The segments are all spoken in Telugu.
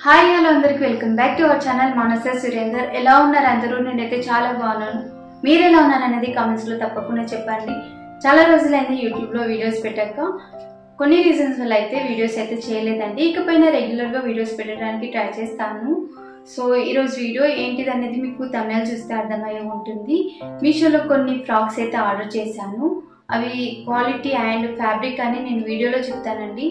హాయ్ హలో అందరికి welcome back to our channel Manasa Surender. ఎలా ఉన్నారు అందరూ? నేనైతే చాలా బాగున్నాను. మీరు ఎలా ఉన్నారు అనేది కామెంట్స్ లో తప్పకుండా చెప్పండి. చాలా రోజులైంది యూట్యూబ్ లో వీడియోస్ పెట్టాక. కొన్ని రీజన్స్ వల్ల అయితే వీడియోస్ అయితే చేయలేదండి. ఇకపైన రెగ్యులర్ గా వీడియోస్ పెట్టడానికి ట్రై చేస్తాను. సో ఈరోజు వీడియో ఏంటిది అనేది మీకు తమిళ చూస్తే అర్థమై ఉంటుంది. మీషోలో కొన్ని ఫ్రాక్స్ అయితే ఆర్డర్ చేశాను. అవి క్వాలిటీ అండ్ ఫ్యాబ్రిక్ అని నేను వీడియోలో చెప్తానండి.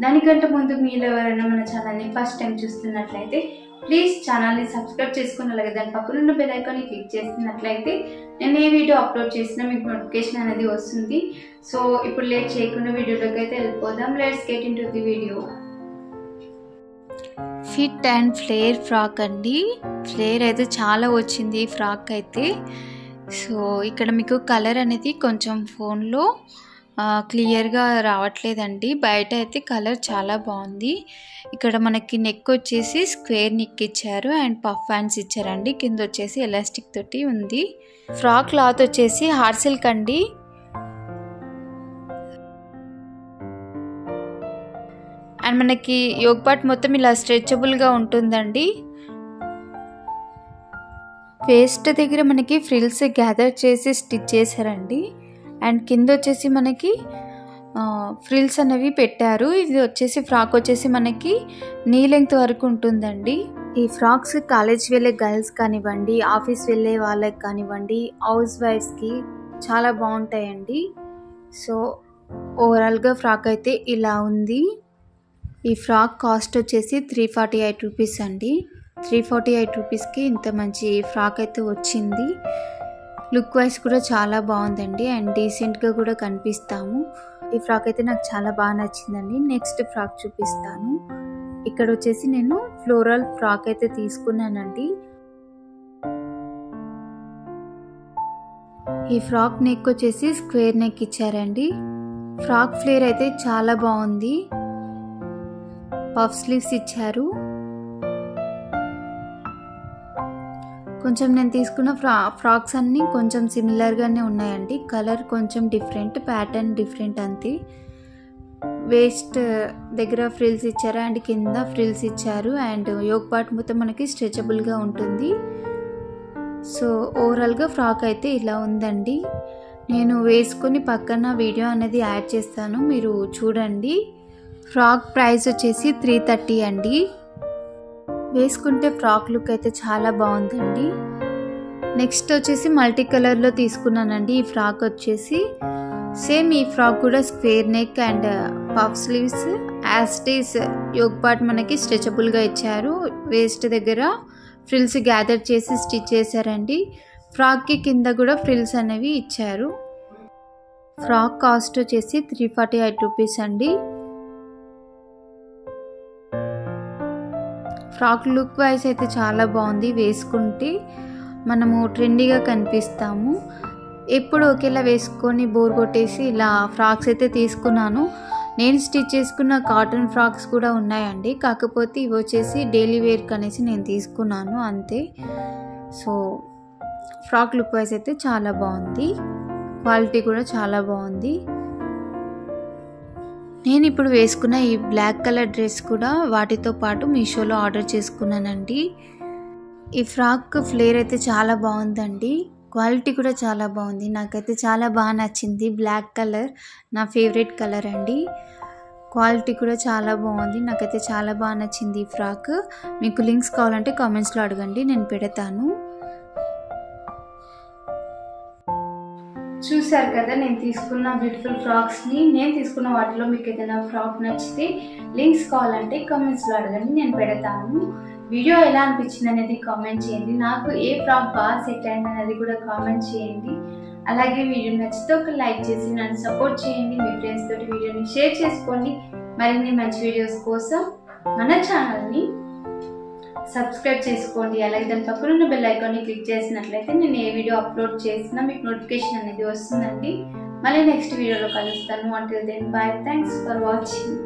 దానికంటే ముందు మీరు ఎవరైనా మన ఛానల్ని ఫస్ట్ టైం చూస్తున్నట్లయితే ప్లీజ్ ఛానల్ని సబ్స్క్రైబ్ చేసుకుని అలాగే దాని పక్కన ఉన్న బెల్ ఐకాన్ని క్లిక్ చేసినట్లయితే నేను ఏ వీడియో అప్లోడ్ చేసినా మీకు నోటిఫికేషన్ అనేది వస్తుంది. సో ఇప్పుడు లేట్ చేయకుండా వీడియోలోకి అయితే వెళ్ళిపోదాం. Let's get into the video. Fit and flare frock అండి. ఫ్లేర్ అయితే చాలా వచ్చింది ఈ ఫ్రాక్ అయితే. సో ఇక్కడ మీకు కలర్ అనేది కొంచెం ఫోన్లో క్లియర్గా రావట్లేదండి. బయట అయితే కలర్ చాలా బాగుంది. ఇక్కడ మనకి నెక్ వచ్చేసి స్క్వేర్ నెక్ ఇచ్చారు అండ్ పఫ్ హ్యాండ్స్ ఇచ్చారండి. కింద వచ్చేసి ఎలాస్టిక్ తోటి ఉంది. ఫ్రాక్ క్లాత్ వచ్చేసి హార్డ్ సిల్క్ అండి. అండ్ మనకి యోగ్ పార్ట్ మొత్తం ఇలా స్ట్రెచబుల్గా ఉంటుందండి. వేస్ట్ దగ్గర మనకి ఫ్రిల్స్ గ్యాదర్ చేసి స్టిచ్ చేశారండి. అండ్ కింద వచ్చేసి మనకి ఫ్రిల్స్ అనేవి పెట్టారు. ఇది వచ్చేసి ఫ్రాక్ వచ్చేసి మనకి నీ లెంగ్త్ వరకు ఉంటుందండి. ఈ ఫ్రాక్స్ కాలేజ్ వెళ్ళే గర్ల్స్ కానివ్వండి, ఆఫీస్ వెళ్ళే వాళ్ళకి కానివ్వండి, హౌస్ వైఫ్స్కి చాలా బాగుంటాయండి. సో ఓవరాల్గా ఫ్రాక్ అయితే ఇలా ఉంది. ఈ ఫ్రాక్ కాస్ట్ వచ్చేసి 348 రూపీస్ అండి. 348 రూపీస్కి ఇంత మంచి ఫ్రాక్ అయితే వచ్చింది. లుక్ వైజ్ కూడా చాలా బాగుందండి అండ్ డీసెంట్గా కూడా కనిపిస్తాము. ఈ ఫ్రాక్ అయితే నాకు చాలా బాగా నచ్చిందండి. నెక్స్ట్ ఫ్రాక్ చూపిస్తాను. ఇక్కడ వచ్చేసి నేను ఫ్లోరల్ ఫ్రాక్ అయితే తీసుకున్నానండి. ఈ ఫ్రాక్ నెక్ వచ్చేసి స్క్వేర్ నెక్ ఇచ్చారండి. ఫ్రాక్ ఫ్లేర్ అయితే చాలా బాగుంది. పఫ్ స్లీవ్స్ ఇచ్చారు. కొంచెం నేను తీసుకున్న ఫ్రాక్స్ అన్నీ కొంచెం సిమిలర్గానే ఉన్నాయండి. కలర్ కొంచెం డిఫరెంట్, ప్యాటర్న్ డిఫరెంట్ అంతే. వేస్ట్ దగ్గర ఫ్రిల్స్ ఇచ్చారు అండ్ కింద ఫ్రిల్స్ ఇచ్చారు అండ్ యోగ్ పార్ట్ మొత్తం మనకి స్ట్రెచబుల్గా ఉంటుంది. సో ఓవరాల్గా ఫ్రాక్ అయితే ఇలా ఉందండి. నేను వేసుకొని పక్కన వీడియో అనేది యాడ్ చేస్తాను, మీరు చూడండి. ఫ్రాక్ ప్రైస్ వచ్చేసి 330 అండి. వేసుకుంటే ఫ్రాక్ లుక్ అయితే చాలా బాగుందండి. నెక్స్ట్ వచ్చేసి మల్టీ కలర్లో తీసుకున్నానండి. ఈ ఫ్రాక్ వచ్చేసి సేమ్ ఈ ఫ్రాక్ కూడా square neck and puff sleeves యాస్టీస్ యోగ్ పార్ట్ మనకి స్ట్రెచబుల్గా ఇచ్చారు. వేస్ట్ దగ్గర ఫ్రిల్స్ గ్యాదర్ చేసి స్టిచ్ చేశారండి. ఫ్రాక్కి కింద కూడా ఫ్రిల్స్ అనేవి ఇచ్చారు. ఫ్రాక్ కాస్ట్ వచ్చేసి 348 రూపీస్ అండి. ఫ్రాక్ లుక్ వైజ్ అయితే చాలా బాగుంది. వేసుకుంటే మనము ట్రెండీగా కనిపిస్తాము. ఎప్పుడు ఒకేలా వేసుకొని బోర్ కొట్టేసి ఇలా ఫ్రాక్స్ అయితే తీసుకున్నాను. నేను స్టిచ్ చేసుకున్న కాటన్ ఫ్రాక్స్ కూడా ఉన్నాయండి. కాకపోతే ఇవి వచ్చేసి డైలీ వేర్కి అనేసి నేను తీసుకున్నాను అంతే. సో ఫ్రాక్ లుక్ వైజ్ అయితే చాలా బాగుంది. క్వాలిటీ కూడా చాలా బాగుంది. నేను ఇప్పుడు వేసుకున్న ఈ బ్లాక్ కలర్ డ్రెస్ కూడా వాటితో పాటు మీషోలో ఆర్డర్ చేసుకున్నానండి. ఈ ఫ్రాక్ ఫ్లేర్ అయితే చాలా బాగుందండి. క్వాలిటీ కూడా చాలా బాగుంది. నాకైతే చాలా బాగా నచ్చింది. బ్లాక్ కలర్ నా ఫేవరెట్ కలర్ అండి. క్వాలిటీ కూడా చాలా బాగుంది. నాకైతే చాలా బాగా నచ్చింది ఈ ఫ్రాక్. మీకు లింక్స్ కావాలంటే కామెంట్స్లో అడగండి, నేను పెడతాను. చూసారు కదా నేను తీసుకున్న బ్యూటిఫుల్ ఫ్రాక్స్ని. నేను తీసుకున్న వాటిలో మీకు ఏదైనా ఫ్రాక్ నచ్చితే లింక్స్ కావాలంటే కామెంట్స్లో అడగండి, నేను పెడతాను. వీడియో ఎలా అనిపించింది అనేది కామెంట్ చేయండి. నాకు ఏ ఫ్రాక్ బాగా సెట్ అయింది అనేది కూడా కామెంట్ చేయండి. అలాగే వీడియో నచ్చితే ఒక లైక్ చేసి నన్ను సపోర్ట్ చేయండి. మీ ఫ్రెండ్స్ తోటి వీడియోని షేర్ చేసుకోండి. మరిన్ని మంచి వీడియోస్ కోసం మన ఛానల్ని సబ్స్క్రైబ్ చేసుకోండి. అలాగే దాని పక్కన ఉన్న బెల్ ఐకాన్ని క్లిక్ చేసినట్లయితే నేను ఏ వీడియో అప్లోడ్ చేసినా మీకు నోటిఫికేషన్ అనేది వస్తుందండి. మళ్ళీ నెక్స్ట్ వీడియోలో కలుస్తాను. Until then bye. Thanks for watching.